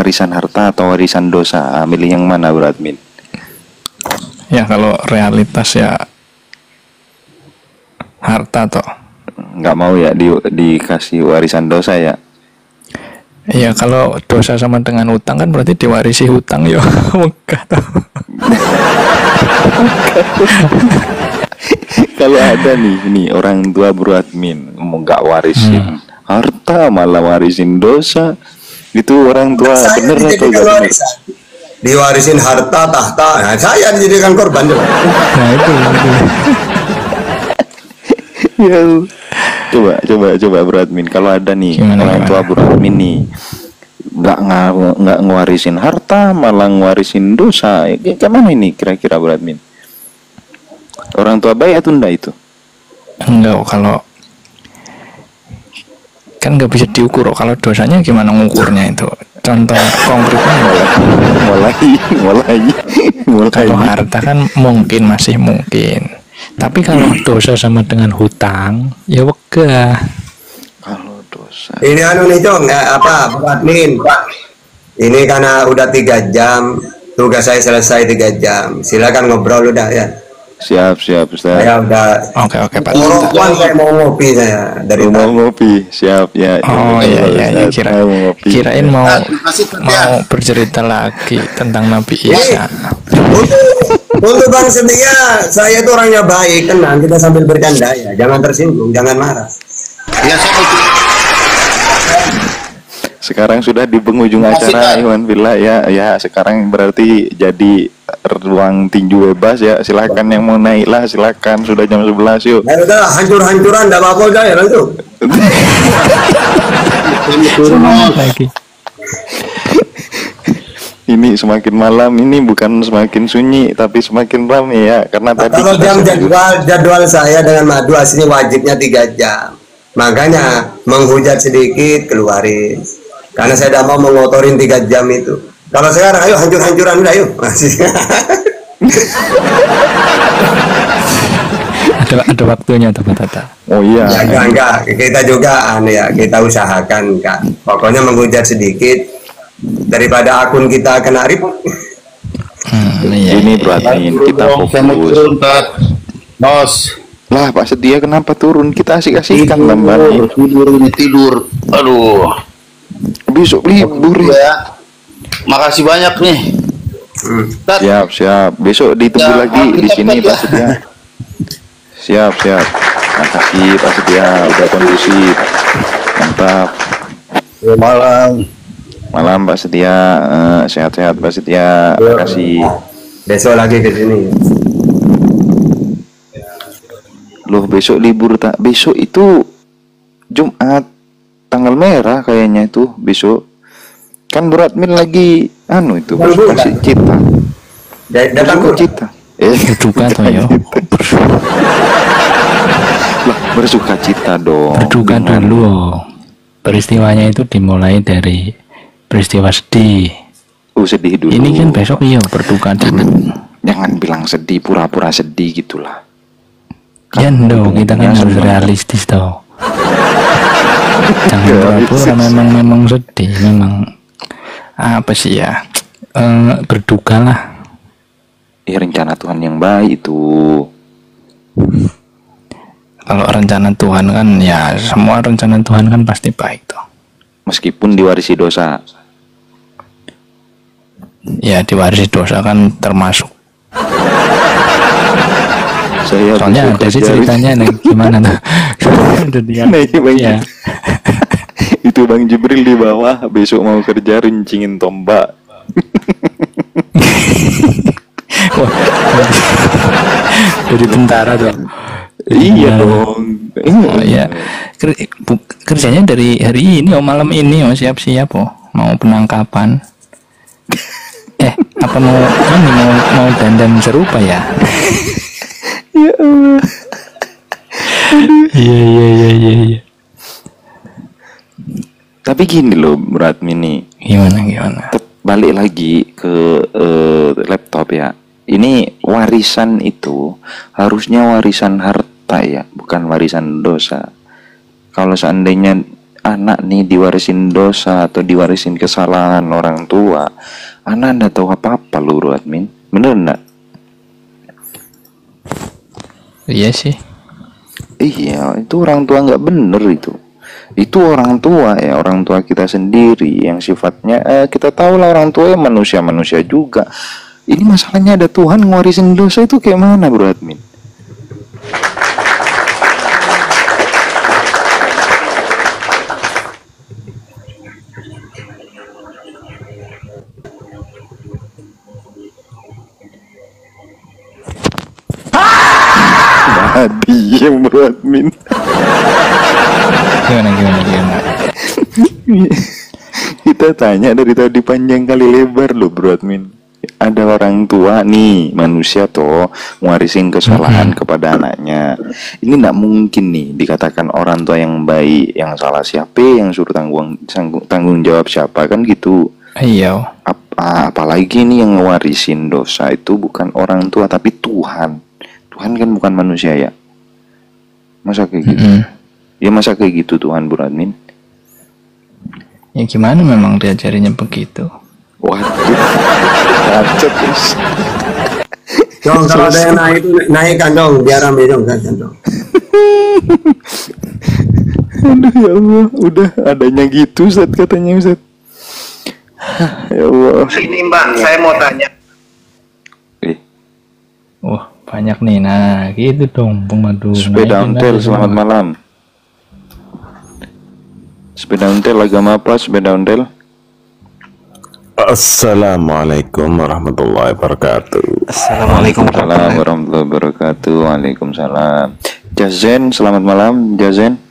warisan harta atau warisan dosa? Milih yang mana Bro Admin? Ya kalau realitas ya harta toh. Nggak mau ya dikasih warisan dosa ya? Ya kalau dosa sama dengan hutang kan berarti diwarisi hutang ya. Enggak toh. Kalau ada nih orang tua Bro Admin mau nggak warisin harta malah warisin dosa, itu orang tua bener atau nggak bener? Diwarisin harta tahta, nah, saya dijadikan korban juga. Nah itu. Ya, coba Bro Admin, kalau ada nih orang tua Bro Admin nih nggak ngewarisin harta malah ngewarisin dosa, kayak mana ini kira-kira Bro Admin? Orang tua baik atau enggak itu? Enggak, kalau kan nggak bisa diukur kalau dosanya gimana ngukurnya itu. Contoh konkretnya mulai. Kalau harta kan mungkin masih mungkin. Tapi kalau dosa sama dengan hutang, ya wegah. Kalau dosa. Ini nih Cong, Pak Admin. Ini karena udah 3 jam, tugas saya selesai 3 jam. Silakan ngobrol udah ya. Siap Ustaz. Saya udah. Oke Pak. Saya mau ngopi saya dari mau ngopi, siap ya. Oh iya. Kirain mau bercerita lagi tentang Nabi Isa. Untuk Bang Setia, saya itu orangnya baik, tenang, kita sambil bercanda ya, jangan tersinggung, jangan marah. Ya, sekarang sudah di penghujung acara Iwan Villa ya sekarang berarti jadi ruang tinju bebas ya, silakan yang mau naik lah, silakan, sudah jam 11 yuk. Ya udah, hancur-hancuran enggak apa-apa udah ya langsung. Lagi. Ini semakin malam ini bukan semakin sunyi tapi semakin ramai ya, karena tadi kalau jadwal saya dengan Madu aslinya wajibnya 3 jam, makanya menghujat sedikit keluarin karena saya tidak mau mengotorin 3 jam itu. Kalau sekarang ayo hancur-hancuran udah yuk. ada waktunya Tata. Oh iya. Ya, enggak, kita juga kita usahakan Kak. Pokoknya menghujat sedikit daripada akun kita kena report. Ini berarti kita fokus. Bos. Lah Pak Setia kenapa turun? Kita asik-asikan lamban. Tidur. Aduh. Besok libur ya. Makasih banyak nih. Siap. Besok ditunggu lagi di sini Pak Setia. Siap. Makasih Pak Setia udah kondusif. Mantap. Malam Pak Setia, sehat-sehat Pak Setia. Makasih. Besok lagi ke sini. Loh, besok libur tak? Besok itu Jumat, tanggal merah kayaknya itu besok. Kan Bro Admin lagi itu bersuka cita. Datang cita. Berduka toh ya. Lah, bersuka cita dong. Berduka dulu. Peristiwanya itu dimulai dari peristiwa sedih. Sedih dulu. Ini kan besok berduka dulu. Jangan bilang sedih, pura-pura sedih gitulah. Ya kita kan harus realistis toh. Jangan pura-pura, memang sedih, memang apa sih ya, berduka lah. Rencana Tuhan yang baik itu. Kalau rencana Tuhan kan ya, semua rencana Tuhan kan pasti baik toh. Meskipun diwarisi dosa. Ya diwarisi dosa kan termasuk. Soalnya ada sih ceritanya nih, gimana tuh? Ya. Itu Bang Jibril di bawah besok mau kerja runcingin tombak. Jadi tentara tuh. Iya dong. Oh ya. Kerjanya dari hari ini malam ini siap-siap mau penangkapan. Apa mau dandan serupa ya? Ya Allah. Iya. Tapi gini loh Bro Admin nih. Gimana? Balik lagi ke laptop ya. Ini warisan itu harusnya warisan harta ya, bukan warisan dosa. Kalau seandainya anak nih diwarisin dosa atau diwarisin kesalahan orang tua, anak nggak tahu apa-apa lu Bro Admin, bener nggak? Iya sih. Iya, itu orang tua nggak bener itu orang tua ya, orang tua kita sendiri yang sifatnya kita tahu lah orang tua ya manusia juga. Ini masalahnya ada Tuhan ngewarisin dosa itu kayak mana Bro Admin? Nah, diem Bro Admin. Gimana? Kita tanya dari tadi panjang kali lebar loh Bro Admin. Ada orang tua nih, manusia toh, ngwarisin kesalahan kepada anaknya. Ini nggak mungkin nih dikatakan orang tua yang baik, yang salah siapa, yang suruh tanggung jawab siapa, kan gitu. Iya. Apalagi nih yang ngwarisin dosa itu bukan orang tua tapi Tuhan. Tuhan kan bukan manusia ya. Masa kayak gitu? Ya masa kayak gitu Tuhan Bro Admin? Ya gimana, memang diajarinya begitu. Waduh, kacet guys. Dong, kalau ada yang naikkan dong, biar rame dong, kan dong. Aduh ya Allah, udah adanya gitu Ustaz katanya Ustaz. Ya Allah. Ini Mbak, saya mau tanya. Wah, banyak nih. Nah, gitu dong pemadu. Sepeda ontel, selamat malam. Sepeda ontel agama apa? Sepeda ontel. Assalamualaikum warahmatullahi wabarakatuh. Assalamualaikum warahmatullahi wabarakatuh. Waalaikumsalam. Jazen, selamat malam Jazen.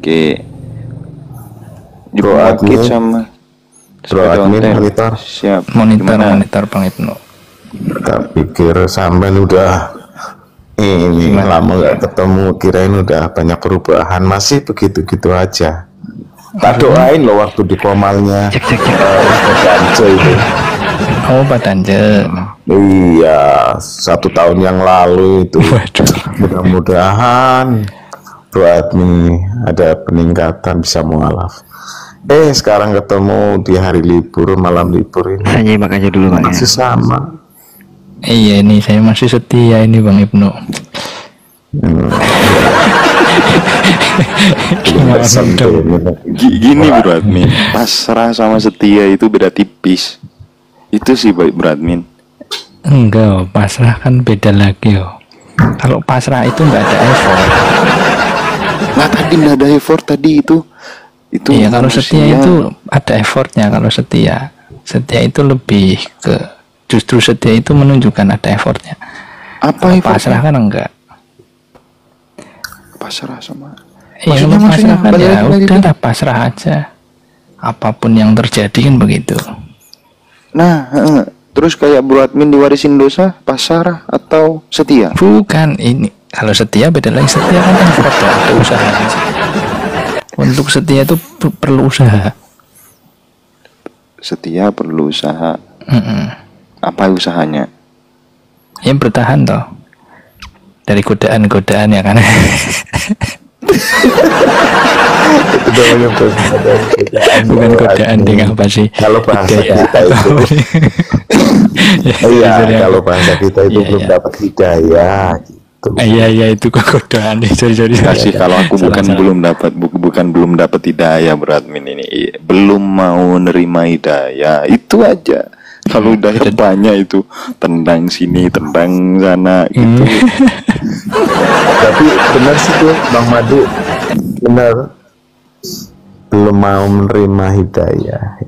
Oke. Bro Admin sama Bro sepeda Admin ontel. monitor. Siap. Monitor Bang Ibnu. Tak pikir sampean udah ini lama gak ketemu, kirain udah banyak perubahan, masih begitu-gitu aja. Tak doain loh waktu di komalnya Padanje itu. Oh, Padanje. Iya, 1 tahun yang lalu itu. Mudah-mudahan Bro Admin ada peningkatan, bisa mualaf. Sekarang ketemu di hari libur, malam libur ini. Hanya makanya dulu Pak. Masih sama. Iya, ini saya masih setia ini Bang Ibnu. Gini Bro Admin, pasrah sama setia itu beda tipis. Itu sih baik Bro Admin. Enggak, pasrah kan beda lagi yo. Kalau pasrah itu nggak ada effort. Nah tadi nggak ada effort tadi itu. Iya, kalau setia itu ada effortnya. Kalau setia itu lebih ke, justru setia itu menunjukkan ada effortnya. Apa effortnya? Pasrah kan enggak. Pasrah sama. Iya, pasrah kan ya udah pasrah aja. Apapun yang terjadi kan begitu. Nah, terus kayak Bro Admin diwarisin dosa, pasrah atau setia? Bukan, ini kalau setia beda lagi. Setia kan effort, ada usaha. Untuk setia itu perlu usaha. Setia perlu usaha. Apa usahanya? Ya bertahan toh dari godaan-godaan ya kan. Itu namanya Bukan godaan dengan apa sih? Kalau bahasa kita itu iya, kalau bahasa kita itu belum dapat hidayah gitu. Iya itu kok godaan. Sorry. Kasih kalau aku bukan belum dapat hidayah Bro Admin ini. Belum mau nerima hidayah. Itu aja. Kalau hidayah banyak itu, tendang sini, tendang sana gitu. Tapi benar sih tuh Bang Madu, benar, belum mau menerima hidayah.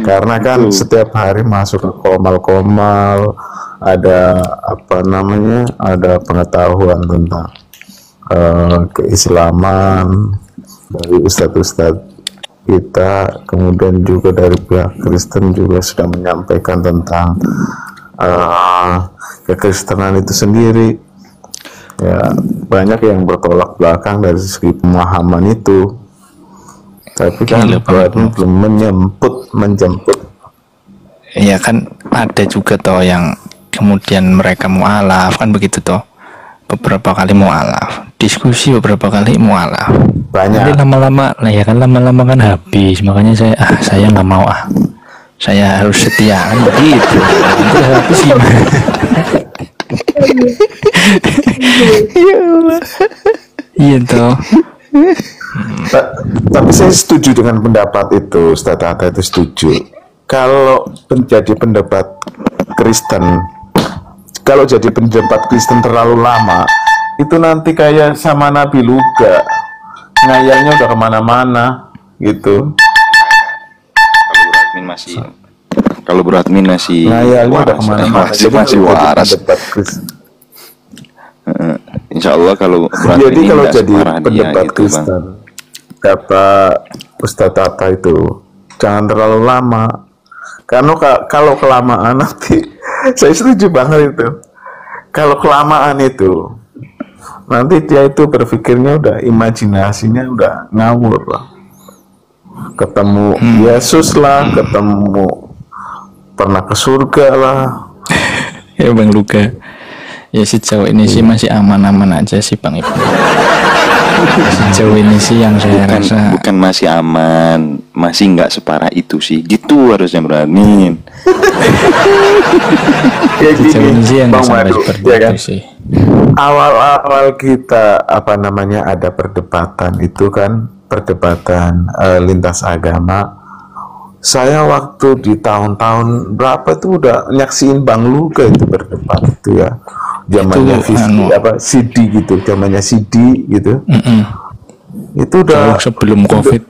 Karena kan setiap hari masuk ke komal-komal, ada apa namanya, ada pengetahuan tentang keislaman dari ustadz-ustadz kita, kemudian juga dari pihak Kristen juga sudah menyampaikan tentang kekristenan itu sendiri. Ya, banyak yang bertolak belakang dari segi pemahaman itu, tapi kan belum menjemput. Iya kan, ada juga toh yang kemudian mereka mualaf kan begitu toh, beberapa kali mualaf, diskusi beberapa kali mualaf. Banyak. Nanti lama-lama, lah ya kan lama-lama kan habis. Makanya saya nggak mau saya harus setia kan begitu. Nanti habis gimana? Iya toh. Tapi saya setuju dengan pendapat itu, Ustaz Atta itu setuju. Kalau menjadi pendapat Kristen, kalau jadi pendapat Kristen terlalu lama, itu nanti kayak sama Nabi Luga, ngayalnya udah kemana-mana gitu. Kalau Bro Admin masih Ngayalnya udah kemana-mana. masih waras. Insya Allah kalau Bro Admin Jadi kalau nggak jadi separah dia pendapat gitu, Kristen, Bang. kata Ustadz Atta itu jangan terlalu lama, karena kalau kelamaan nanti saya setuju banget itu. Kalau kelamaan itu nanti dia itu berpikirnya udah, imajinasinya udah ngawur lah. Ketemu Yesus lah, ketemu pernah ke surga lah. Ya Bang Luka, ya sejauh ini sih masih aman-aman aja sih Bang Ibnu. Sejauh ini sih yang saya rasa Bukan masih aman, masih nggak separah itu sih. Gitu harusnya berani. Kayak sejauh ini sih yang Bang sampai Madu, seperti ya itu kan? sih. Awal-awal kita ada perdebatan itu kan, perdebatan lintas agama. Saya waktu di tahun-tahun berapa tuh udah nyaksiin Bang Luka itu berdebat itu ya. Zamannya CD gitu, zamannya CD gitu. Itu udah jauh sebelum COVID.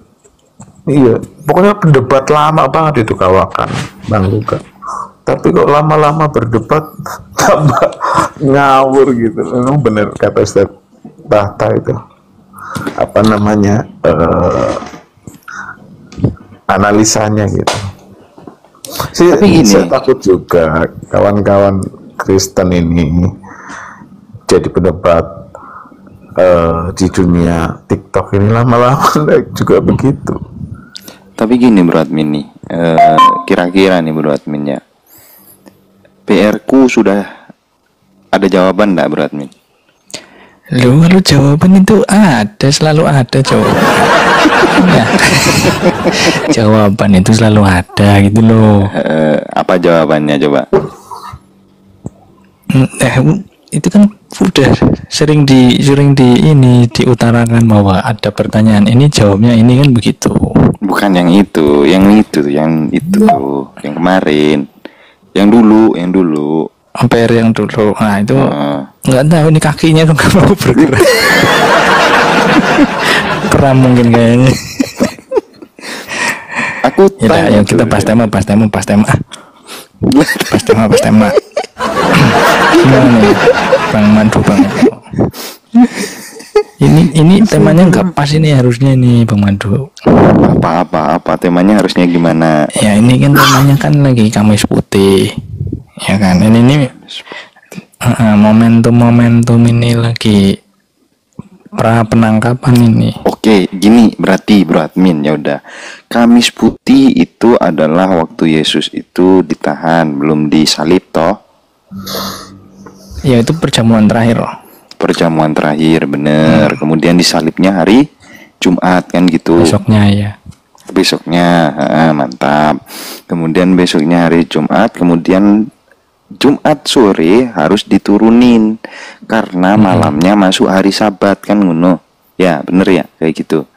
Iya, pokoknya pendebat lama banget itu kawakan Bang Luka. Tapi kok lama-lama berdebat tambah ngawur gitu. Memang bener kata Ustaz Bahta itu. Apa namanya? Analisanya gitu. Tapi gini, saya takut juga kawan-kawan Kristen ini jadi pendebat di dunia TikTok ini lama-lama juga begitu. Tapi gini Bro Admin nih, kira-kira nih Bro Admin ya, PR ku sudah ada jawaban enggak Bro Admin? Lu kalau jawaban itu ada, selalu ada jawaban. Ya. Jawaban itu selalu ada gitu loh. Apa jawabannya coba? Itu kan udah sering di diutarakan bahwa ada pertanyaan ini jawabnya ini kan begitu. Bukan yang itu yang kemarin, yang dulu. Ampere yang dulu. Nah itu nggak tahu ini kakinya tuh nggak mau bergerak. Kram mungkin kayaknya. Aku ya ayo kita pas tema. Gimana nih Bang Madu Bang? Ini temanya nggak pas ini harusnya ini Bang Madu. Apa temanya harusnya gimana? Ya ini kan temanya kan lagi Kamis Putih, ya kan? Ini momentum ini lagi pra penangkapan ini. Oke, gini berarti Bro Admin, ya udah. Kamis Putih itu adalah waktu Yesus itu ditahan, belum disalib toh? Ya itu perjamuan terakhir loh. Perjamuan terakhir, bener. Kemudian disalibnya hari Jumat kan gitu. Besoknya, mantap. Kemudian besoknya hari Jumat, kemudian Jumat sore harus diturunin karena malamnya masuk hari Sabat kan ngono. Ya, bener ya, kayak gitu.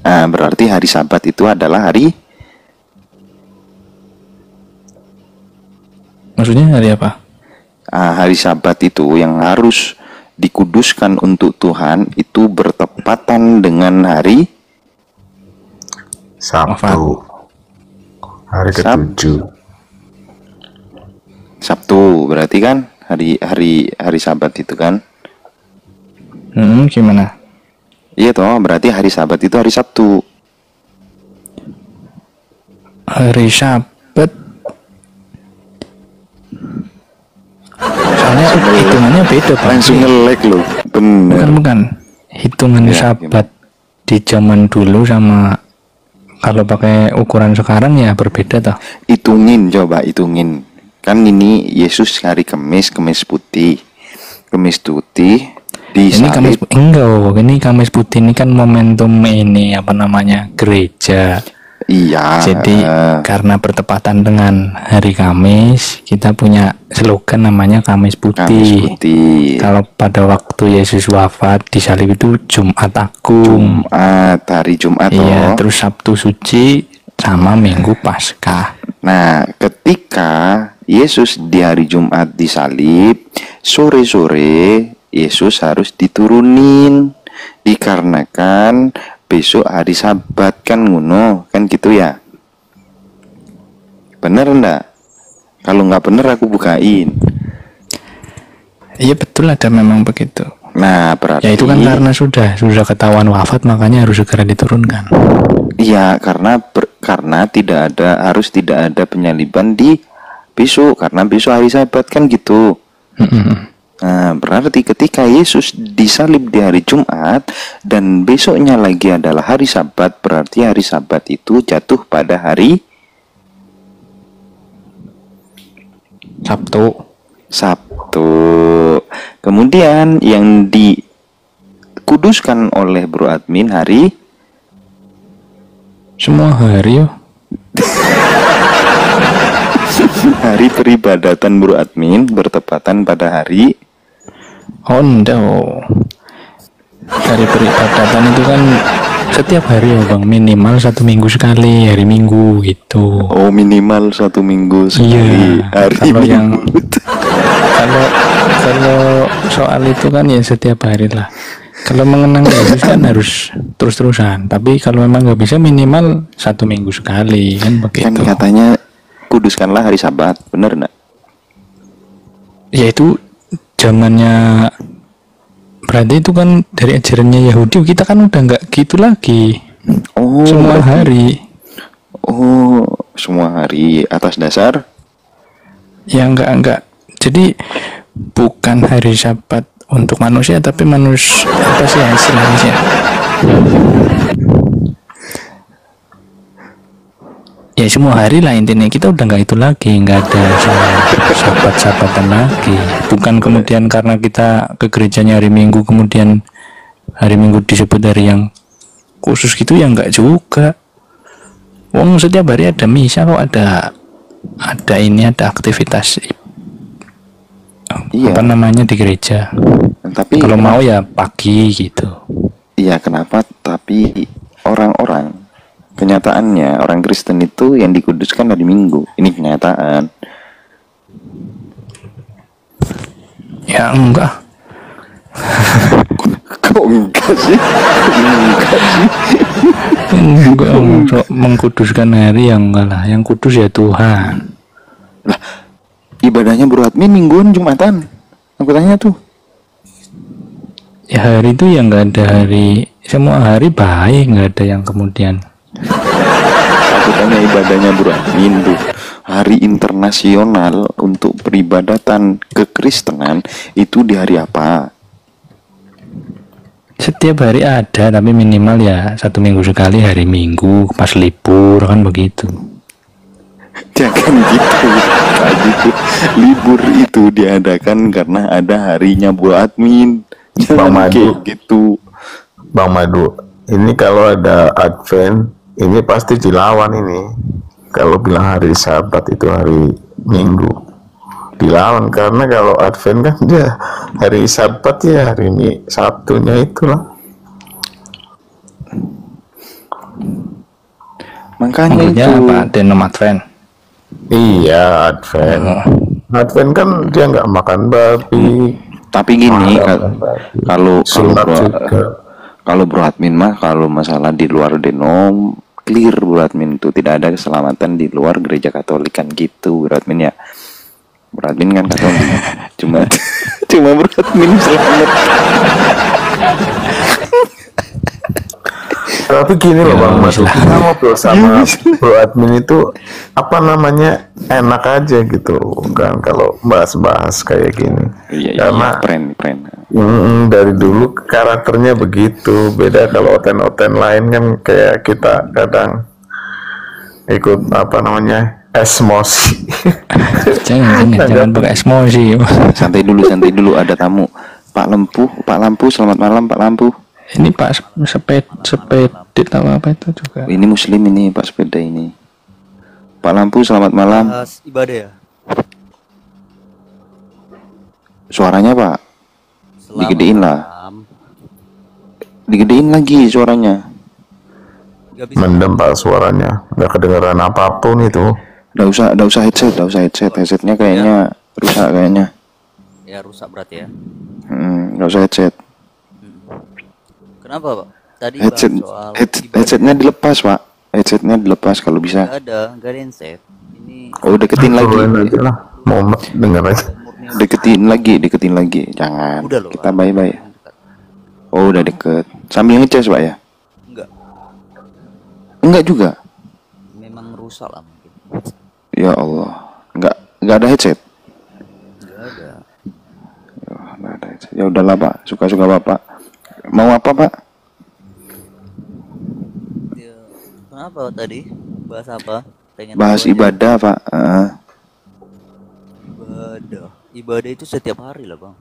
Nah, berarti hari Sabat itu adalah hari, maksudnya hari apa? Hari Sabat itu yang harus dikuduskan untuk Tuhan itu bertepatan dengan hari Sabtu. Hari ke-7. Sabtu berarti kan hari Sabat itu kan? Gimana? Iya toh, berarti hari Sabat itu hari Sabtu. Hari Sabat. Soalnya hitungannya beda Bang. Langsung nge-lag loh. Bener. Bukan. Hitungan Sabat di zaman dulu sama kalau pakai ukuran sekarang ya berbeda toh. Hitungin, coba hitungin. Kan ini Yesus hari Kamis putih Ini Kamis disalib. enggak, ini Kamis putih ini kan momentum ini apa namanya gereja. Iya. Jadi karena bertepatan dengan hari Kamis, kita punya slogan namanya Kamis Kamis Putih. putih. Kalau pada waktu Yesus wafat disalib itu Jumat Agung. Hari Jumat. Iya, terus Sabtu Suci sama Minggu Paskah. Nah, ketika Yesus di hari Jumat disalib, sore-sore Yesus harus diturunin dikarenakan besok hari Sabat kan ngono, kan gitu ya. Bener enggak? Kalau nggak bener aku bukain. Iya betul, ada memang begitu. Nah, berarti Ya itu kan karena sudah ketahuan wafat, makanya harus segera diturunkan. iya, karena tidak ada penyaliban di besok, karena besok hari Sabat kan gitu. Nah, berarti ketika Yesus disalib di hari Jumat dan besoknya lagi adalah hari Sabat, berarti hari Sabat itu jatuh pada hari Sabtu. Kemudian yang dikuduskan oleh Bro Admin hari Semua hari yo. hari peribadatan Bro Admin bertepatan pada hari Oh enggak, hari peribadatan itu kan setiap hari ya bang, minimal 1 minggu sekali, hari Minggu gitu. minimal 1 minggu sekali hari kalau Minggu. yang kalau soal itu kan ya setiap hari lah. Kalau mengenang Yesus kan harus terus-terusan, tapi kalau memang nggak bisa minimal 1 minggu sekali kan begitu. Kan katanya kuduskanlah hari Sabat, bener enggak? Ya itu zamannya, berarti itu kan dari ajarannya Yahudi, kita kan udah nggak gitu lagi. Semua hari. Semua hari atas dasar Ya enggak. Jadi bukan hari Sabat untuk manusia, tapi manusia apa sih ya istilahnya? Ya semua hari lah intinya, kita udah nggak itu lagi, nggak ada sahabat-sahabatan lagi. Bukan kemudian karena kita ke gerejanya hari Minggu kemudian hari Minggu disebut hari yang khusus gitu, ya nggak juga. Wong setiap hari ada misa kok, ada aktivitas Iya. apa namanya di gereja. Tapi Kalau mau ya pagi gitu. iya, kenapa? Tapi orang-orang, kenyataannya orang Kristen itu yang dikuduskan hari Minggu. Ini kenyataan. Ya enggak. Kok enggak sih? Enggak, untuk mengkuduskan hari yang enggak lah. Yang kudus ya Tuhan. Lah, ibadahnya Bro Admin mingguan Jumatan. Aku tanya tuh. Ya hari itu ya enggak ada hari, semua hari baik, enggak ada yang kemudian. Aku tanya ibadahnya Bro Admin tuh. Hari internasional untuk peribadatan kekristenan itu di hari apa? Setiap hari ada, tapi minimal ya 1 minggu sekali, hari Minggu pas libur kan begitu. Jangan gitu. Tadi tuh libur itu diadakan karena ada harinya Bro Admin. Bang Jangan Madu. kayak gitu. Bang Madu, ini kalau ada Advent, ini pasti dilawan ini. Kalau bilang hari Sabat itu hari Minggu, dilawan karena kalau Advent kan dia hari Sabat ya hari ini Sabtunya itulah. Makanya Maksudnya itu. apa? Denom Advent. Iya Advent. Advent kan dia nggak makan babi. Tapi gini, makan babi. kalau Sunat bro, juga. kalau Bro Admin mah kalau masalah di luar denom clear Bro Admin itu tidak ada keselamatan di luar gereja Katolik kan gitu Bro Admin ya. Bro Admin kan Katolik. cuma Bro Admin selamat. Tapi gini loh Bang Madu, kita ngobrol sama Bro Admin itu apa namanya enak aja gitu kan kalau bahas-bahas kayak gini. Iya, Karena keren. dari dulu karakternya begitu. Beda kalau oten-oten lain kan kayak kita kadang ikut apa namanya Esmosi. Jangan pakai emosi. Santai dulu, ada tamu. Pak Lampu, selamat malam Pak Lampu. Ini Pak sepedit apa itu juga. Ini muslim ini Pak sepeda ini. Pak Lampu, selamat malam. Ibadah ya. Suaranya Pak, Selamat digedein lah. malam. Digedein lagi suaranya. Gak bisa. Mendem Pak suaranya, nggak kedengeran apapun itu. Nggak usah headset. Headsetnya kayaknya rusak kayaknya. Ya rusak berarti ya. Nggak usah headset. Kenapa Pak? Tadi bahas soal ibadah. Headsetnya dilepas Pak. Headsetnya dilepas kalau bisa. Gak ada handset. Ini Oh, deketin lagi. Turunin aja lah, momen denger aja. murni Deketin lagi. Jangan. Udah loh, Kita Pak. bye-bye. Oh, udah deket. Sambil ngecas Pak ya? Enggak. Enggak juga. Memang rusak lah mungkin. Ya Allah. Enggak ada headset. Enggak ada. Enggak ada headset. Ya udahlah Pak. Suka-suka Bapak. Mau apa Pak? Ya, kenapa tadi? Bahas apa? Pengen Bahas tahu aja. ibadah Pak. Ibadah itu setiap hari lah Bang.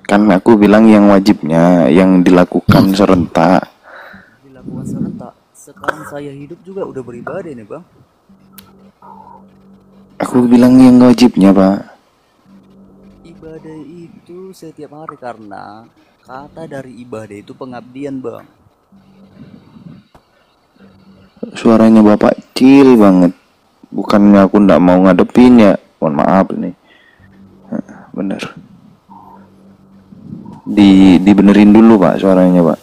Kan aku bilang yang wajibnya, yang dilakukan serentak. Dilakukan serentak. Sekarang saya hidup juga udah beribadah nih Bang. Aku bilang yang wajibnya Pak. Ibadah itu setiap hari karena kata dari ibadah itu pengabdian Bang. Suaranya Bapak kecil banget. Bukannya aku ndak mau ngadepin ya. Mohon maaf nih. Bener. Dibenerin dulu Pak suaranya Pak.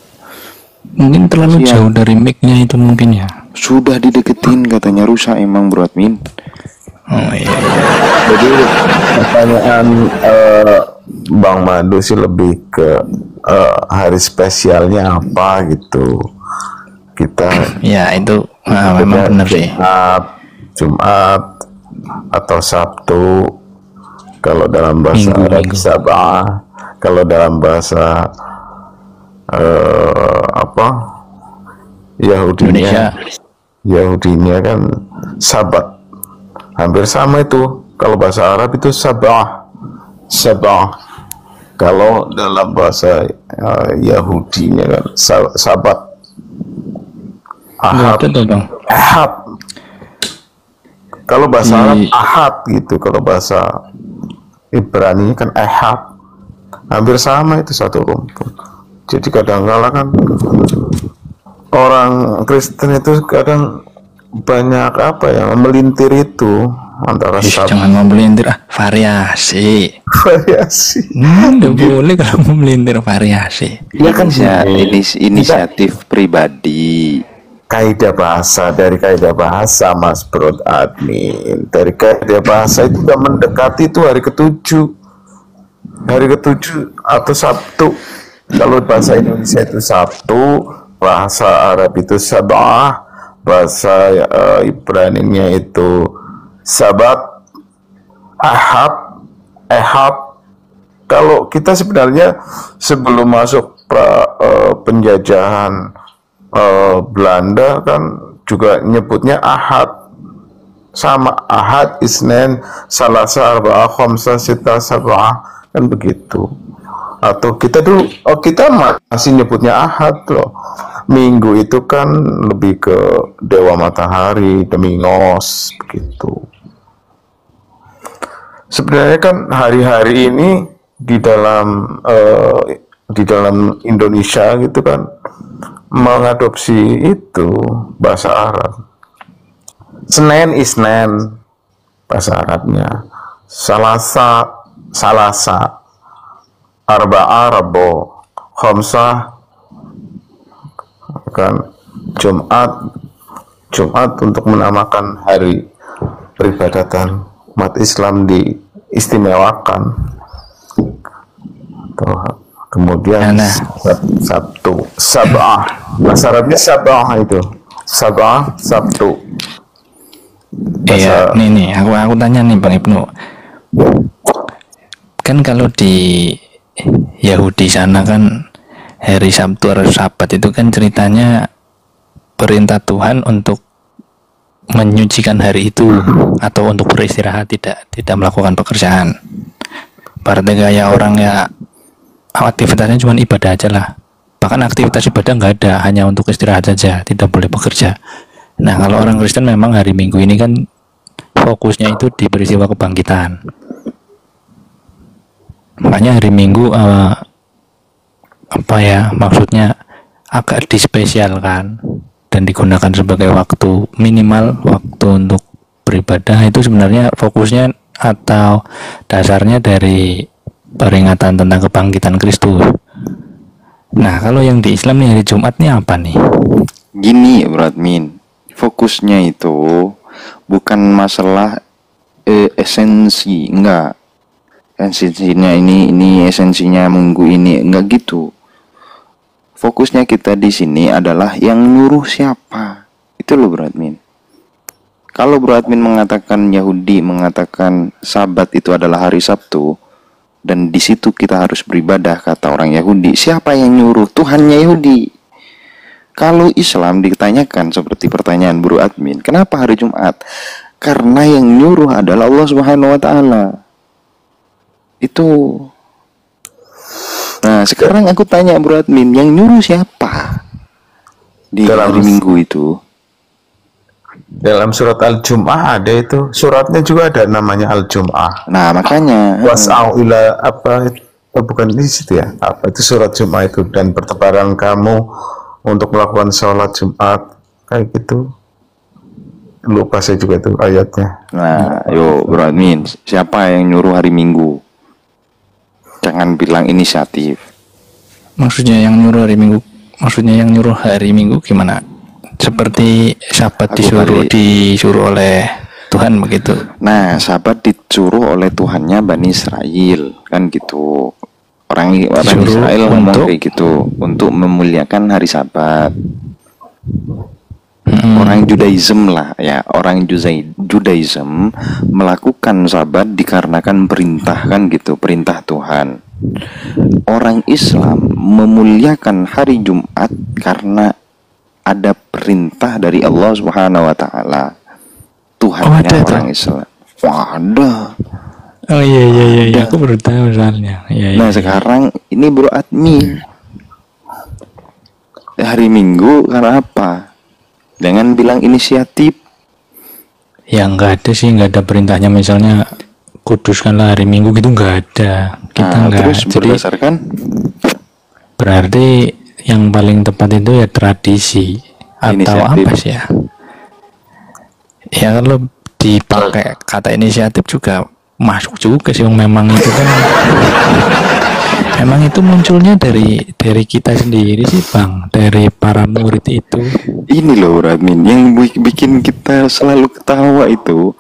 Mungkin terlalu jauh dari mic-nya itu mungkin ya. Sudah dideketin katanya rusak emang bro admin. Oh iya. Jadi pertanyaan Bang Madu sih lebih ke hari spesialnya apa gitu. Kita Ya itu memang benar sih. Jumat atau Sabtu kalau dalam bahasa Arab Sabah, kalau dalam bahasa Yahudinya kan Sabat, hampir sama itu. Kalau bahasa Arab itu Sabah. Kalau dalam bahasa Yahudinya kan Sabat. Ahad. Kalau bahasa Arab Ahad gitu, kalau bahasa Ibrani kan Ahad. Hampir sama itu satu rumpun. Jadi kadang-kala kan orang Kristen itu kadang banyak melintir itu antara Jangan mau melintir, variasi. Nggak boleh kalau mau melintir variasi. Ya kan Inisiatif pribadi. Kaidah bahasa Mas Bro admin, dari kaidah bahasa itu udah mendekati itu hari ke-7 atau Sabtu. Kalau bahasa Indonesia itu Sabtu, bahasa Arab itu Sabah, bahasa Ibraninya itu Sabat, Ahad. Kalau kita sebenarnya sebelum masuk penjajahan Belanda kan juga nyebutnya Ahad, sama Ahad, Isnin, Salasa, Arba'ah, Khamsah, Sittah, Sab'ah, kan begitu. Atau kita masih nyebutnya Ahad loh. Minggu itu kan lebih ke dewa matahari, Demingos, begitu. Sebenarnya kan hari-hari ini di dalam Indonesia gitu kan mengadopsi itu bahasa Arab. Senin Isnin bahasa Arabnya, Salasa, Arba'ah Rabo, Khamsah kan Jumat untuk menamakan hari peribadatan umat Islam diistimewakan. Kemudian Sabtu, Sabah, bahasa Arabnya Sabah itu, Sabah, Sabtu. Iya, nih, aku tanya nih Bang Ibnu. Kan kalau di Yahudi sana kan hari Sabtu atau Sabat itu kan ceritanya perintah Tuhan untuk menyucikan hari itu atau untuk beristirahat, tidak melakukan pekerjaan. Berarti kayak orang ya aktivitasnya cuma ibadah aja lah. Bahkan aktivitas ibadah nggak ada, hanya untuk istirahat saja, tidak boleh bekerja. Nah, kalau orang Kristen memang hari Minggu ini kan fokusnya itu di peristiwa kebangkitan. Makanya hari Minggu maksudnya agak dispesialkan dan digunakan sebagai waktu minimal, waktu untuk beribadah. Itu sebenarnya fokusnya atau dasarnya dari peringatan tentang kebangkitan Kristus. Nah, kalau yang di Islam nih hari Jumat nih apa nih? Gini Bro Admin, fokusnya itu bukan masalah esensi, enggak. Esensinya ini esensinya minggu ini, enggak gitu. Fokusnya kita di sini adalah yang nyuruh siapa. Itu loh Bro Admin. Kalau Bro Admin mengatakan Yahudi mengatakan Sabat itu adalah hari Sabtu, dan di situ kita harus beribadah kata orang Yahudi, siapa yang nyuruh? Tuhannya Yahudi. Kalau Islam ditanyakan seperti pertanyaan Bro Admin, kenapa hari Jumat? Karena yang nyuruh adalah Allah Subhanahu wa taala. Itu. Nah, sekarang aku tanya Bro Admin, yang nyuruh siapa di hari Minggu itu? Dalam surat Al-Jum'ah ada itu, suratnya juga ada namanya Al-Jum'ah. Nah, makanya was'au ila bukan di situ ya, apa itu surat Jum'ah itu, dan bertebaran kamu untuk melakukan sholat Jumat, kayak gitu. Lupa saya juga itu ayatnya. Nah, yo Bro Admin, siapa yang nyuruh hari Minggu? Jangan bilang inisiatif. Maksudnya yang nyuruh hari Minggu, maksudnya yang nyuruh hari Minggu gimana? Seperti Sabat disuruh oleh Tuhan begitu. Nah, Sabat disuruh oleh Tuhannya Bani Israel, kan gitu. Orang Israel ngomong kayak gitu, untuk memuliakan hari Sabat. Orang Judaism lah ya, orang Judaism melakukan Sabat dikarenakan perintah, kan gitu, perintah Tuhan. Orang Islam memuliakan hari Jumat karena ada perintah dari Allah Subhanahu wa taala. Tuhannya orang Islam. Wah, ada. Oh iya, aku baru tahu soalnya. Nah, sekarang ini Bro Admin. Hari Minggu karena apa? Jangan bilang inisiatif. Ya enggak ada sih, enggak ada perintahnya misalnya kuduskanlah hari Minggu gitu, enggak ada. Kita enggak. Terus berdasarkan berarti yang paling tepat itu ya tradisi atau inisiatif. apa sih ya? Ya kalau dipakai kata inisiatif juga masuk juga sih, memang itu kan memang itu munculnya dari kita sendiri sih Bang, dari para murid itu. Ini loh Bro Admin, yang bikin kita selalu ketawa itu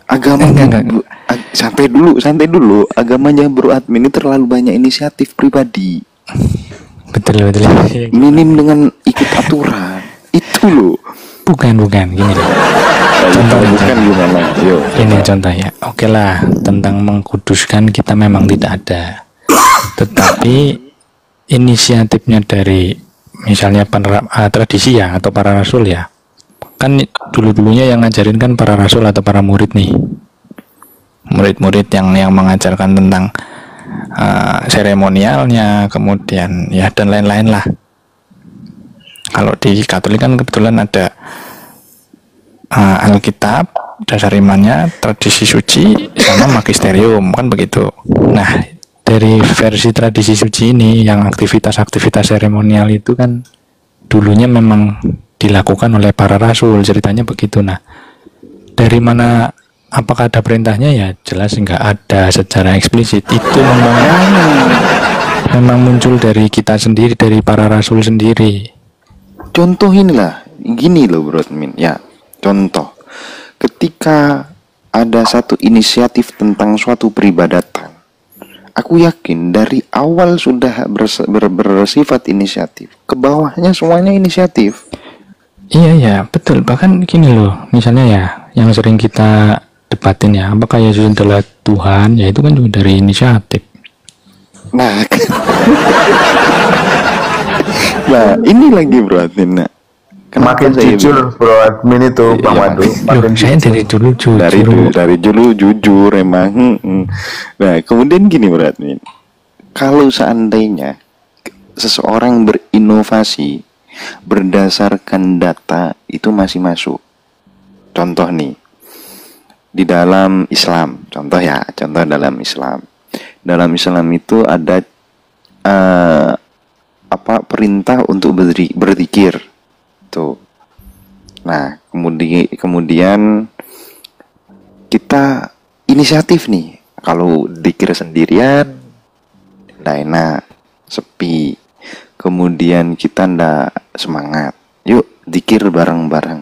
agama santai dulu agamanya Bro Admin ini terlalu banyak inisiatif pribadi. Betul. Minim dengan ikut aturan. Itu loh. Bukan gini loh. Contoh bukan gimana? Yo. Ini contoh ya. Oke lah, tentang mengkuduskan kita memang tidak ada. Tetapi inisiatifnya dari misalnya tradisi ya, atau para rasul ya. Kan dulunya yang ngajarin kan para rasul atau para murid nih. Murid-murid yang mengajarkan tentang seremonialnya, kemudian ya dan lain-lain lah. Kalau di Katolik kan kebetulan ada Alkitab, dasar imannya, tradisi suci, sama magisterium, kan begitu. Nah, dari versi tradisi suci ini, yang aktivitas-aktivitas seremonial itu kan dulunya memang dilakukan oleh para rasul, ceritanya begitu. Nah, dari mana? Apakah ada perintahnya? Ya jelas nggak ada secara eksplisit. Itu memang muncul dari kita sendiri, dari para rasul sendiri. Contoh inilah, gini loh Bro Admin. Ya, contoh. Ketika ada satu inisiatif tentang suatu peribadatan, aku yakin dari awal sudah bersifat inisiatif. Ke bawahnya semuanya inisiatif. Iya, betul. Bahkan gini loh, misalnya ya, yang sering kita debatin ya, apakah Yesus adalah Tuhan? Ya itu kan juga dari inisiatif. Nah, ini lagi Bro Admin. Nah, Makin saya jujur bro admin itu Bang Iya, Madu. Loh, saya dari dulu jujur. dari dulu jujur emang. Nah, kemudian gini Bro Admin. Kalau seandainya seseorang berinovasi berdasarkan data itu masih masuk. Contoh nih, di dalam Islam, contoh dalam Islam. Dalam Islam itu ada perintah untuk berzikir. Tuh. Nah, kemudian kita inisiatif nih. Kalau zikir sendirian nggak enak, sepi. Kemudian kita ndak semangat. Yuk zikir bareng-bareng.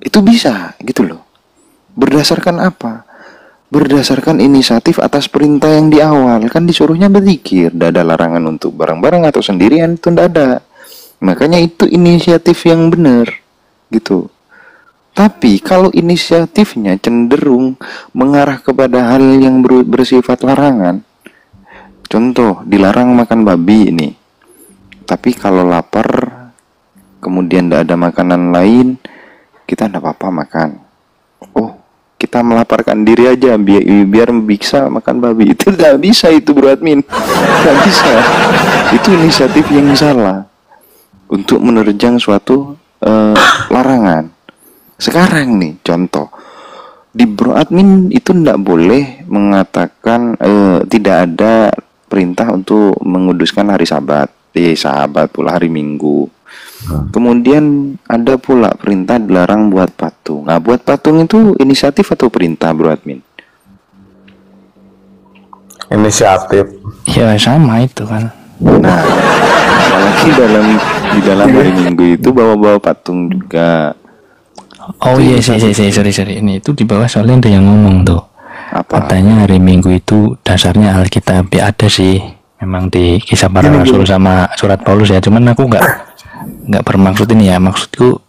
Itu bisa gitu loh. Berdasarkan apa? Berdasarkan inisiatif atas perintah yang di awal. Kan disuruhnya berzikir, ndak ada larangan untuk bareng-bareng atau sendirian, itu ndak ada. Makanya itu inisiatif yang benar gitu. Tapi kalau inisiatifnya cenderung mengarah kepada hal yang bersifat larangan. Contoh, dilarang makan babi ini. Tapi kalau lapar kemudian tidak ada makanan lain, kita tidak apa-apa makan. Oh, kita melaparkan diri aja biar bisa makan babi. Itu tidak bisa itu Bro Admin. Tidak bisa. Itu inisiatif yang salah untuk menerjang suatu larangan. Sekarang nih contoh, di Bro Admin itu tidak boleh mengatakan tidak ada perintah untuk menguduskan hari Sabat. Sabat pula hari Minggu. Kemudian ada pula perintah dilarang buat patung. Nah, buat patung itu inisiatif atau perintah Bro Admin? Inisiatif. Ya sama itu kan. Nah, apalagi di dalam hari Minggu itu bawa-bawa patung juga. Oh iya, sorry. Ini itu di bawah soalnya ada yang ngomong tuh. Apa? Katanya hari Minggu itu dasarnya Alkitab. Ya ada sih. Memang di kisah para rasul sama surat Paulus ya. Cuman aku nggak bermaksud ini ya. Maksudku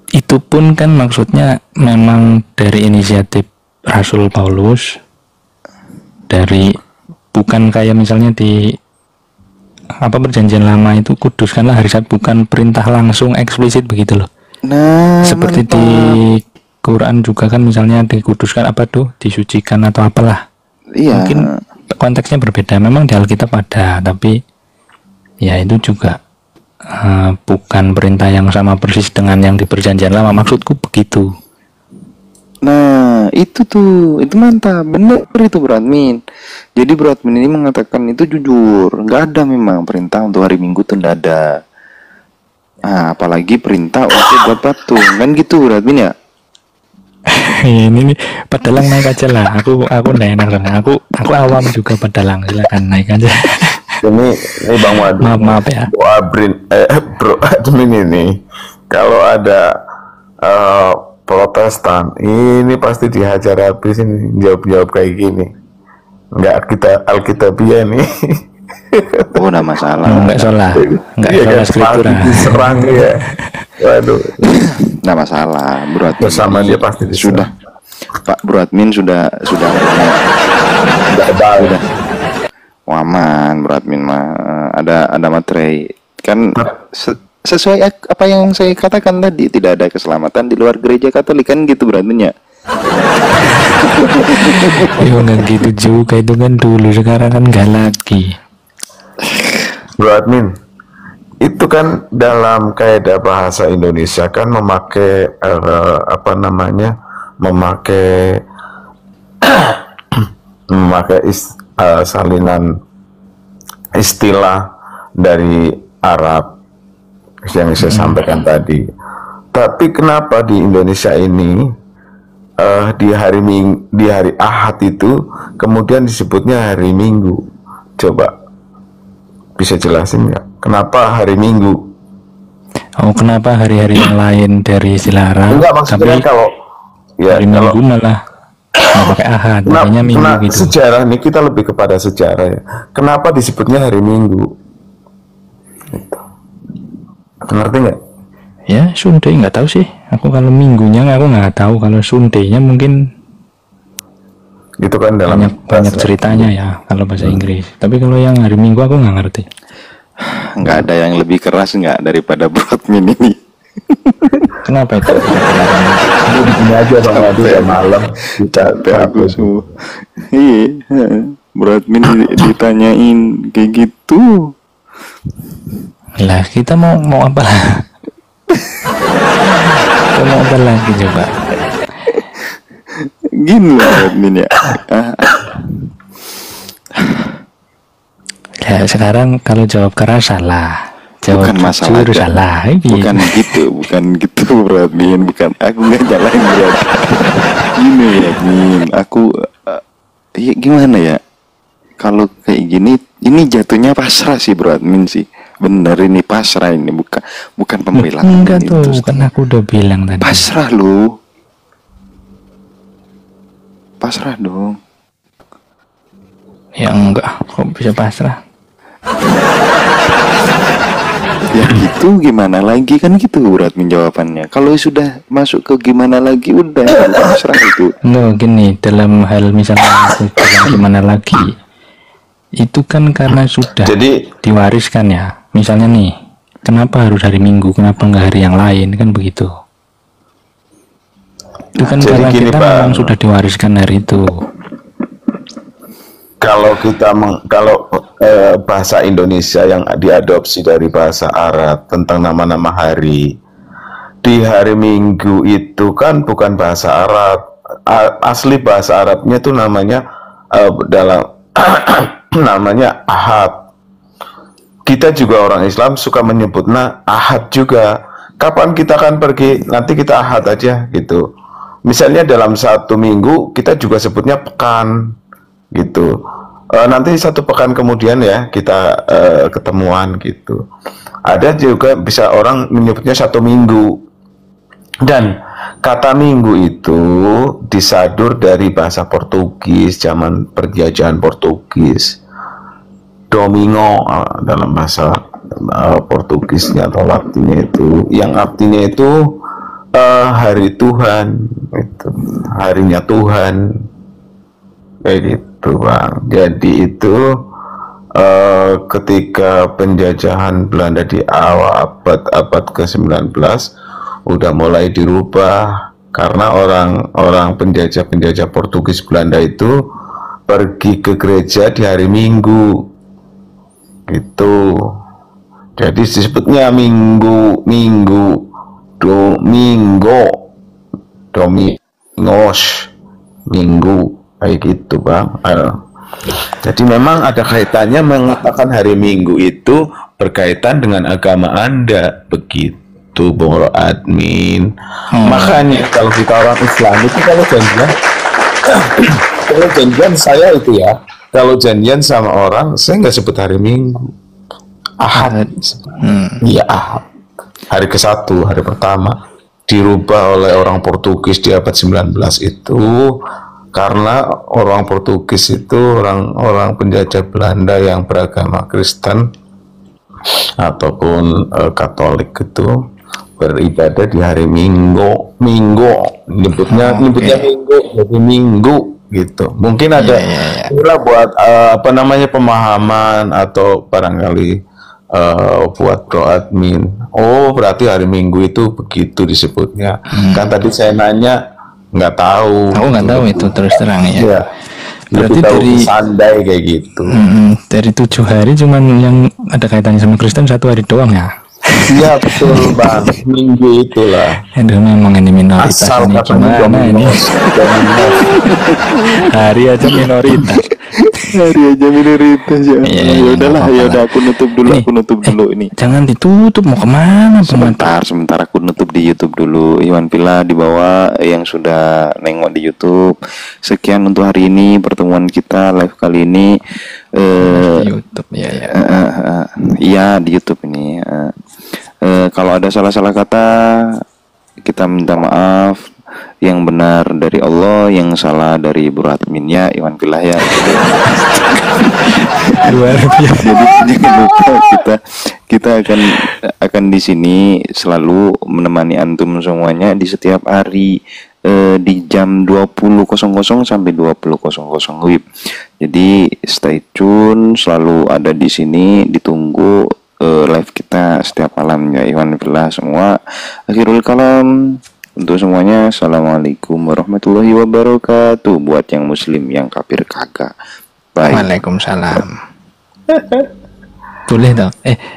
itu pun kan maksudnya memang dari inisiatif Rasul Paulus, dari bukan kayak misalnya di perjanjian lama itu kuduskanlah hari Sabat, bukan perintah langsung eksplisit begitu loh. Nah, seperti mantap. di Quran juga kan misalnya dikuduskan disucikan atau apalah. Iya. Mungkin konteksnya berbeda. Memang di Alkitab ada, tapi ya itu juga bukan perintah yang sama persis dengan yang di perjanjian lama. Maksudku begitu. Nah, itu mantap, bener itu Bro Admin. Jadi Bro Admin ini mengatakan itu jujur, nggak ada memang perintah untuk hari Minggu tuh nggak ada. Nah, apalagi perintah untuk buat patung, kan gitu Bro Admin ya? Ini pedalang naik aja lah. Aku nggak enak karena aku awam juga pedalang, silakan naik aja. Ini Bang Madu. Maaf ya. Bro Admin ini kalau ada Protestan ini pasti dihajar habis ini, jawab kayak gini. Enggak Alkitabiah nih. Oh, enggak masalah. Enggak salah. Enggak salah skriptura. Diserang ya. Waduh. Enggak masalah, Bro Admin. Bersama dia pasti sudah. Pak Bro Admin sudah udah. Oh, aman Bro Admin mah ada materai. Kan sesuai apa yang saya katakan tadi, tidak ada keselamatan di luar gereja Katolik, kan gitu Bro Admin ya. Ya nggak gitu juga, itu kan dulu, sekarang kan nggak lagi. Bro Admin, itu kan dalam kaidah bahasa Indonesia kan memakai salinan istilah dari Arab yang saya sampaikan tadi. Tapi kenapa di Indonesia ini di hari Ahad itu kemudian disebutnya hari Minggu? Coba bisa jelasin nggak? Kenapa hari Minggu? Oh, kenapa hari-hari yang lain dari istilah Arab? Enggak, maksudnya tapi kalau hari Minggu malah nggak pakai Ahad, makanya Minggu gitu. Sejarah nih, kita lebih kepada sejarah ya. Kenapa disebutnya hari Minggu? Gitu. Ngerti nggak? Ya, Sunday nggak tahu sih. Aku kalau minggunya aku nggak tahu. Kalau Sundaynya mungkin gitu kan dalam banyak ceritanya ya kalau bahasa Inggris. Tapi kalau yang hari Minggu aku nggak ngerti. nggak ada yang lebih keras nggak daripada Bro Admin ini. Kenapa itu? Ini aja Bang Adi udah malam. Capek aku semua. Iya, Bro Admin ditanyain kayak gitu. Lah kita mau apa lah? Kita mau apa lagi coba? Gini loh Bro Admin ya. Ya sekarang kalau jawab keras salah, jawab Bukan masalah jujur Jan. salah. Bukan gitu Bro Admin. Bukan, aku nggak nyalain Bro Admin. Gini Bro Admin, aku ya gimana ya? Kalau kayak gini, ini jatuhnya pasrah sih Bro Admin sih. Bener ini pasrah ini, bukan pembelaan. Enggak tuh, Terus kan aku udah bilang tadi. pasrah lu. Pasrah dong. Ya enggak, kok bisa pasrah? Ya gitu, gimana lagi kan gitu Bro Admin jawabannya. Kalau sudah masuk ke gimana lagi udah pasrah itu. No, gini, dalam hal misalnya aku bilang gimana lagi, itu kan karena sudah Jadi diwariskan ya. Misalnya nih, kenapa harus hari Minggu, kenapa enggak hari yang lain, kan begitu. Itu kan Jadi karena gini, kita Bang. memang sudah diwariskan hari itu. kalau kita bahasa Indonesia yang diadopsi dari bahasa Arab tentang nama-nama hari, di hari Minggu itu kan bukan bahasa Arab. Asli bahasa Arabnya itu namanya dalam namanya Ahad. Kita juga orang Islam suka menyebutnya Ahad juga. Kapan kita akan pergi? Nanti kita Ahad aja gitu. Misalnya dalam satu minggu kita juga sebutnya pekan gitu. Nanti satu pekan kemudian ya kita ketemuan gitu. Ada juga bisa orang menyebutnya satu minggu. Dan kata minggu itu disadur dari bahasa Portugis zaman penjajahan Portugis. Domingo dalam bahasa Portugisnya atau Latinnya itu, yang artinya itu hari Tuhan, itu harinya Tuhan, kayak gitu Bang. Jadi itu ketika penjajahan Belanda di awal abad ke-19 udah mulai dirubah karena orang penjajah Portugis Belanda itu pergi ke gereja di hari Minggu gitu. Jadi disebutnya Minggu, Domingos, Minggu, kayak gitu Bang. Jadi memang ada kaitannya, mengatakan hari Minggu itu berkaitan dengan agama Anda, begitu Bro Admin. Makanya kalau kita orang Islam itu kalau janjian saya itu ya, kalau janjian sama orang saya nggak sebut hari Minggu, Ahad. Iya Ahad. Hari ke-1, hari pertama dirubah oleh orang Portugis di abad 19 itu karena orang Portugis itu orang penjajah Belanda yang beragama Kristen ataupun Katolik itu beribadah di hari Minggu, nyebutnya Minggu, jadi Minggu gitu. Mungkin ada inilah buat pemahaman atau barangkali buat Bro Admin. Oh, berarti hari Minggu itu begitu disebutnya. Kan tadi saya nanya nggak tahu. Aku nggak tahu itu terus terang ya. Iya. Berarti Lebih tahu dari sandai kayak gitu. dari 7 hari cuman yang ada kaitannya sama Kristen 1 hari doang ya. Iya betul Bang, Minggu itulah. Aduh, memang ini minoritas Asal ini katanya gimana ini? Dominos. Hari aja minoritas. Hari aja minoritas ya. Iya, Ya udahlah, nggak ya apa-apa udah aku nutup dulu ini. Jangan ditutup, mau kemana? Sebentar aku nutup di YouTube dulu. Iwan Pila di bawah yang sudah nengok di YouTube. Sekian untuk hari ini pertemuan kita live kali ini. YouTube ya. Iya di YouTube ini. Kalau ada salah-salah kata kita minta maaf. Yang benar dari Allah, yang salah dari Bro Admin ya, Iwan Pilah ya. Luar biasa. Jadi jangan lupa kita akan di sini selalu menemani antum semuanya di setiap hari di jam 20.00 sampai 20.00 WIB. Jadi stay tune, selalu ada di sini, ditunggu semua. Akhirul kalam untuk semuanya, assalamualaikum warahmatullahi wabarakatuh. Buat yang muslim, yang kafir kagak. Baik. Waalaikumsalam. Boleh toh?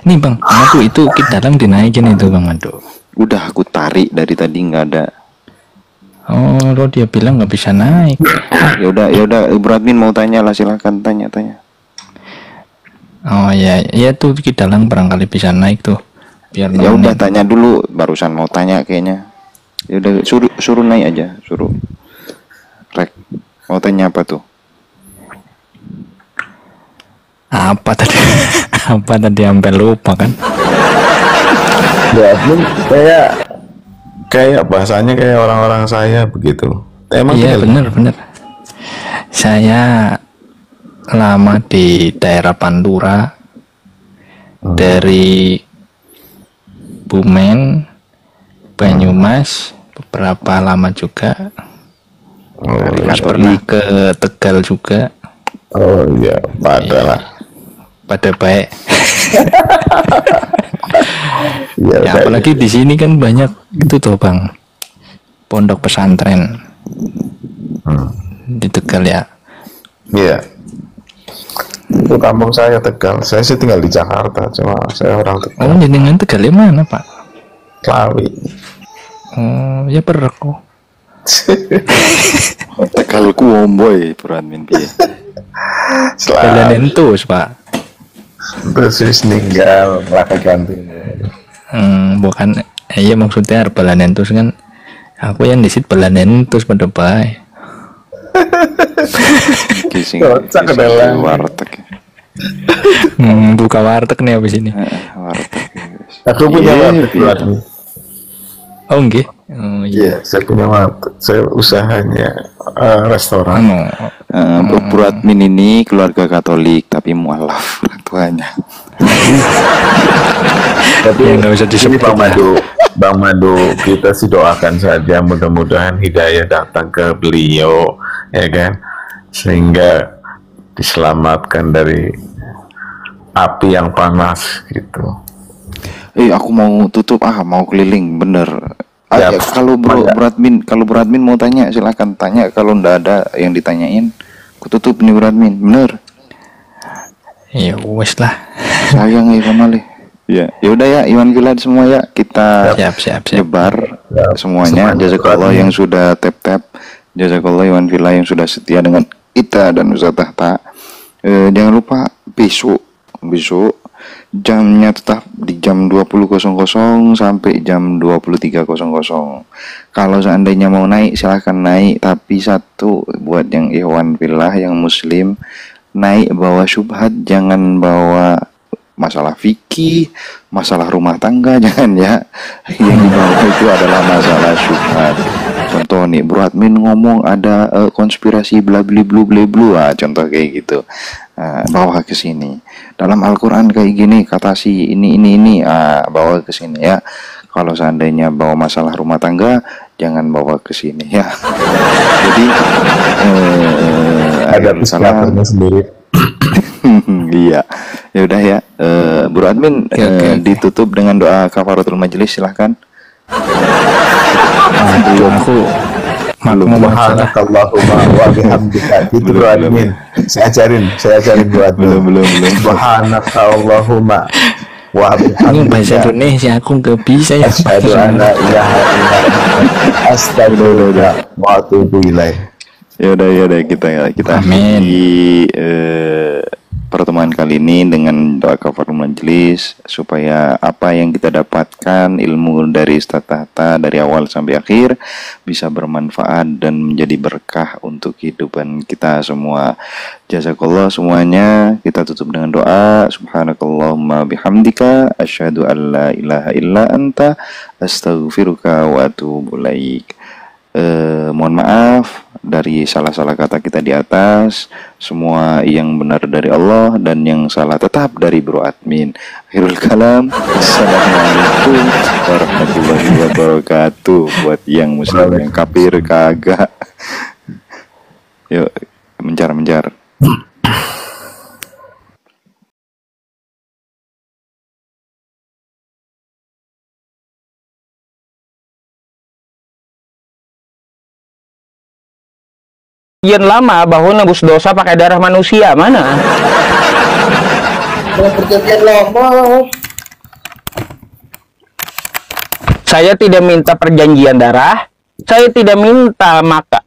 Nih Bang Madu, itu kita dalam dinaikin itu Bang Madu. Udah aku tarik dari tadi nggak ada. Oh, lo dia bilang nggak bisa naik. Ya udah, Ibu admin mau tanya lah, silakan tanya. Oh ya tuh kita dalam barangkali bisa naik tuh. Biar Ya udah tanya dulu, barusan mau tanya kayaknya. Ya udah suruh naik aja, suruh. Rek, mau tanya apa tuh? Apa tadi? Apa tadi sampai lupa kan? Ya, admin kayak bahasanya kayak orang-orang saya begitu. Emang Iya tinggal- bener. Saya lama di daerah Pantura, dari Bumen, Banyumas, beberapa lama juga. Terus pernah ke Tegal juga. Oh iya, padahal. Pada baik. Iya, Ya, apalagi di sini kan banyak itu tuh Bang, pondok pesantren di Tegal ya. Iya. Itu kampung saya Tegal. Saya sih tinggal di Jakarta, cuma saya orang Tegal. Oh, jenengan Tegal mana Pak? Klawi. Oh, ya pereko. Tegalku omboy, Bro admin piye. Jalan entus Pak. Terus wis ninggal laka ganti. Bukan, iya maksudnya balanen entus kan. Aku yang disit balanen entus pada baik. Kising Kocak kedalang. warteg. Buka warteg nih abis ini. Warteg. Aku punya Iya, warteg iya. buat nih. Oh enggak. Oh iya. Iya, saya punya warteg. Saya usahanya restoran. Bro admin ini keluarga Katolik tapi mualaf orang tuanya. Tapi Ya, nggak usah ini disebut Bang Madu, kita sih doakan saja mudah-mudahan hidayah datang ke beliau, ya kan, sehingga diselamatkan dari api yang panas gitu. Aku mau tutup mau keliling bener. Ya, Kalau Bro admin mau tanya silakan tanya, kalau ndak ada yang ditanyain aku tutup nih Bro admin, bener. Ya wes lah. Sayang ya Kamali. Ya udah ya Iwan Vilad semua ya, kita Siap. nyebar Siap. semuanya. Semuanya Jazakallah semuanya. yang sudah tap. Jazakallah Iwan Villa yang sudah setia dengan kita dan Ustaz Tahta. Jangan lupa besok jamnya tetap di jam 20.00 sampai jam 23.00. Kalau seandainya mau naik silahkan naik, tapi satu buat yang Iwan Villa yang muslim, naik bawa syubhat, jangan bawa masalah fikih, masalah rumah tangga, jangan ya. Yang dibawa itu adalah masalah syubhat. Contoh nih, Bro admin ngomong ada konspirasi bla bla bla, contoh kayak gitu. Bawa ke sini. Dalam Al-Qur'an kayak gini, kata si ini, bawa ke sini ya. Kalau seandainya bawa masalah rumah tangga, jangan bawa ke sini ya. Jadi Ada salam. psikiaternya sendiri. Iya, ya udah ya. Bro admin Oke. ditutup dengan doa kafaratul majelis, silahkan. Aku makmum aja lah. Subhanakallahumma wa bihamdika. Gitu Bro admin. Saya ajarin Bro admin. Belum. Subhanakallahumma wa Ini bahasa bihamdika. Indonesia aku nggak bisa ya. Asyhadu an la ilaha illa anta astaghfiruka wa atubu ilaih. Ya udah kita Amin. akhiri pertemuan kali ini dengan doa kafaratul majelis, supaya apa yang kita dapatkan ilmu dari Ustaz Tahta dari awal sampai akhir bisa bermanfaat dan menjadi berkah untuk kehidupan kita semua. Jazakallah semuanya. Kita tutup dengan doa. Subhanakallahumma bihamdika asyhadu an la ilaha illa anta astaghfiruka wa atubu ilaik. Mohon maaf dari salah-salah kata kita di atas. Semua yang benar dari Allah dan yang salah tetap dari Bro admin. Akhirul kalam. Assalamualaikum warahmatullahi wabarakatuh. Buat yang muslim yang kafir kagak. Yuk menjar. perjanjian lama bahwa nebus dosa pakai darah manusia? Mana? Kalau perjanjian lama, Saya tidak minta perjanjian darah, saya tidak minta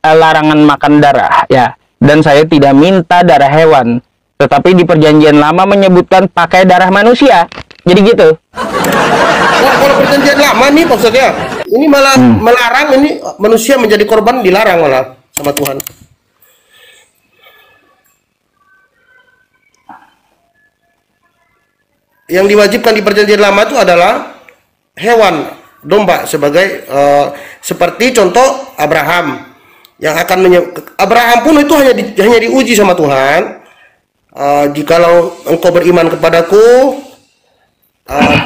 larangan makan darah, ya, dan saya tidak minta darah hewan. Tetapi di perjanjian lama menyebutkan pakai darah manusia. Jadi gitu. nah, kalau perjanjian lama nih maksudnya, ini malah melarang ini manusia menjadi korban, dilarang malah sama Tuhan. Yang diwajibkan di perjanjian lama itu adalah hewan, domba sebagai seperti contoh Abraham yang akan Abraham pun itu hanya diuji sama Tuhan. Jikalau engkau beriman kepadaku,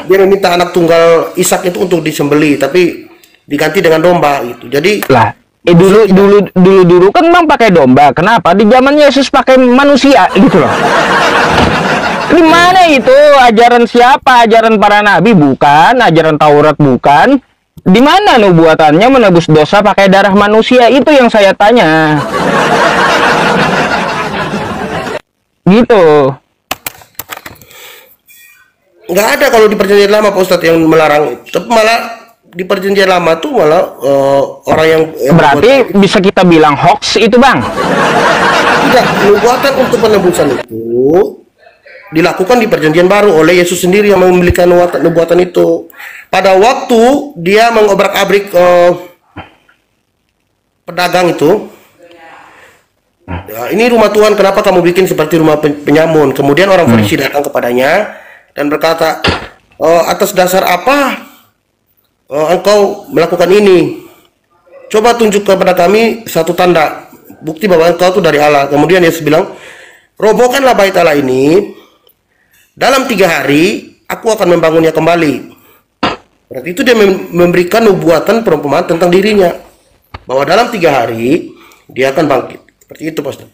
dia meminta anak tunggal Ishak itu untuk disembeli, tapi diganti dengan domba gitu. Jadi lah, dulu kan memang pakai domba. Kenapa di zaman Yesus pakai manusia gitu loh? Di mana itu ajaran siapa? Ajaran para nabi bukan, ajaran Taurat bukan. Di mana nubuatannya menebus dosa pakai darah manusia? Itu yang saya tanya. Gitu. nggak ada kalau di perjanjian lama Pak Ustadz yang melarang. Tapi malah di perjanjian lama tuh malah orang yang berarti bisa kita bilang hoax itu, Bang? Tidak, nubuatan untuk penebusan itu dilakukan di perjanjian baru oleh Yesus sendiri yang memiliki nubuatan itu. Pada waktu dia mengobrak-abrik pedagang itu, ya, ini rumah Tuhan, kenapa kamu bikin seperti rumah penyamun? Kemudian orang Farisi datang kepadanya dan berkata, atas dasar apa engkau melakukan ini? Coba tunjuk kepada kami satu tanda, bukti bahwa engkau itu dari Allah. Kemudian Yesus bilang, robohkanlah bait Allah ini, dalam 3 hari aku akan membangunnya kembali. Berarti itu dia memberikan nubuatan perumpamaan tentang dirinya, bahwa dalam 3 hari dia akan bangkit. Seperti itu, Pastor.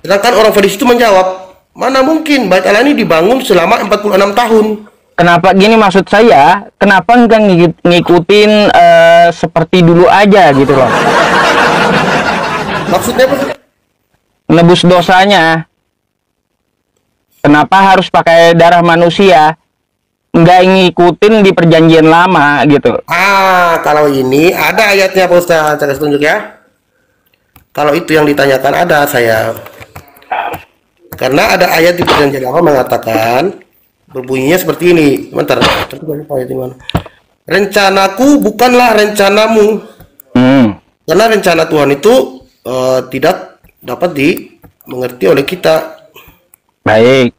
Sedangkan orang Farisi itu menjawab, mana mungkin bait Allah ini dibangun selama 46 tahun. Kenapa gini, maksud saya, kenapa enggak ngikutin seperti dulu aja gitu loh? Maksudnya apa? Nebus dosanya. Kenapa harus pakai darah manusia? Nggak ngikutin di perjanjian lama gitu. Kalau ini ada ayatnya Pak Ustaz, saya kasih tunjuk ya. Kalau itu yang ditanyakan ada saya. Karena ada ayat di perjanjian lama mengatakan, berbunyinya seperti ini. Bentar, rencanaku bukanlah rencanamu. Karena rencana Tuhan itu tidak dapat dimengerti oleh kita. Baik.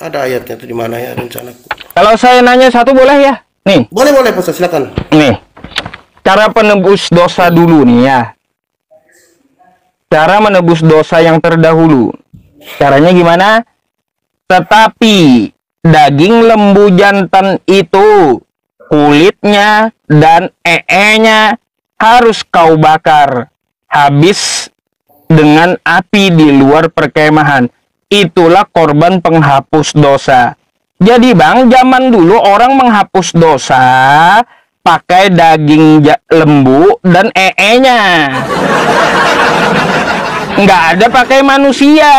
Ada ayatnya itu di mana ya, rencanaku. Kalau saya nanya satu boleh ya? Nih. Boleh Pak Ustaz, silakan. Nih. Cara penebus dosa dulu nih ya. Cara menebus dosa yang terdahulu. Caranya gimana? Tetapi daging lembu jantan itu, kulitnya dan ee-nya harus kau bakar habis dengan api di luar perkemahan. Itulah korban penghapus dosa. Jadi Bang, zaman dulu orang menghapus dosa pakai daging lembu dan ee-nya. Nggak ada pakai manusia.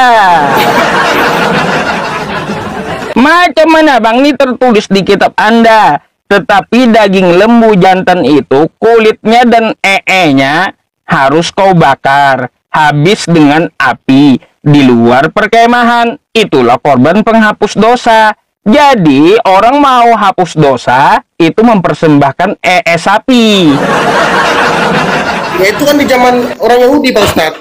Macam mana Bang? Ini tertulis di kitab Anda. Tetapi daging lembu jantan itu, kulitnya dan ee-nya harus kau bakar habis dengan api di luar perkemahan. Itulah korban penghapus dosa. Jadi orang mau hapus dosa itu mempersembahkan sapi. Ya itu kan di zaman orang Yahudi Pak Ustaz.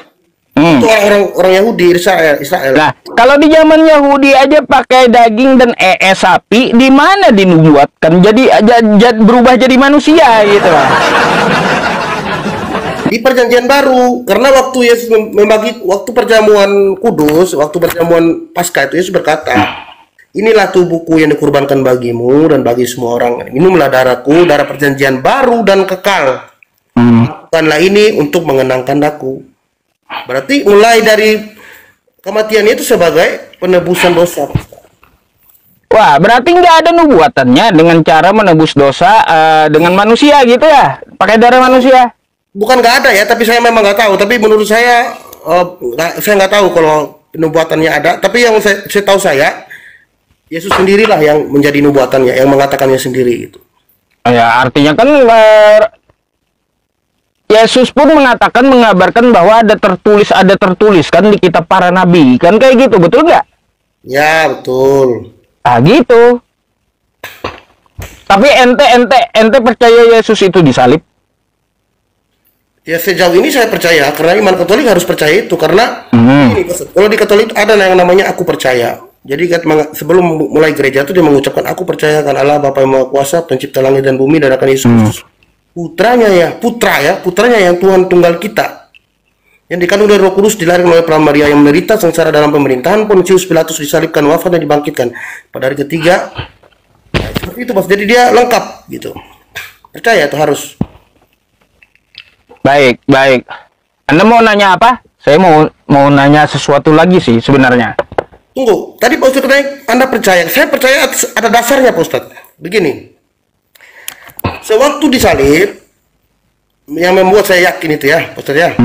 Itu orang Yahudi Israel. Nah, kalau di zaman Yahudi aja pakai daging dan sapi, di mana dinubuatkan jadi berubah jadi manusia gitu lah. Di perjanjian baru, karena waktu Yesus membagi waktu perjamuan kudus, waktu perjamuan Paskah itu Yesus berkata, inilah tubuhku yang dikurbankan bagimu dan bagi semua orang. Minumlah darahku, darah perjanjian baru dan kekal. Lakukanlah ini untuk mengenangkan aku. Berarti mulai dari kematian itu sebagai penebusan dosa. Wah, berarti nggak ada nubuatannya dengan cara menebus dosa dengan manusia gitu ya? Pakai darah manusia? bukan nggak ada ya, tapi saya memang nggak tahu. Tapi menurut saya, saya nggak tahu kalau nubuatannya ada. Tapi yang saya tahu Yesus sendirilah yang menjadi nubuatannya, yang mengatakannya sendiri itu. Ya, artinya kan Yesus pun mengatakan, mengabarkan bahwa ada tertulis kan di kitab para nabi, kan kayak gitu, betul nggak? Ya, betul. Ah, gitu. Tapi ente percaya Yesus itu disalib? Ya, sejauh ini saya percaya, karena iman Katolik harus percaya itu, karena ini, kalau di Katolik ada yang namanya aku percaya. Jadi sebelum mulai gereja itu dia mengucapkan, aku percaya akan Allah Bapa yang Maha Kuasa, pencipta langit dan bumi, dan akan Yesus Kristus, putranya yang Tuhan tunggal kita, yang dikandung dari Roh Kudus, dilahirkan oleh Perawan Maria, yang menderita sengsara dalam pemerintahan Pontius Pilatus, disalibkan, wafat, dan dibangkitkan pada hari ketiga. Nah, seperti itu, Mas. Jadi dia lengkap gitu. Percaya itu harus. Baik. Anda mau nanya apa? Saya mau nanya sesuatu lagi sih sebenarnya. Tunggu, tadi Pak Ustadz Anda percaya, saya percaya ada dasarnya Pak Ustadz. Begini, sewaktu disalib, yang membuat saya yakin itu ya Pak Ustadz ya,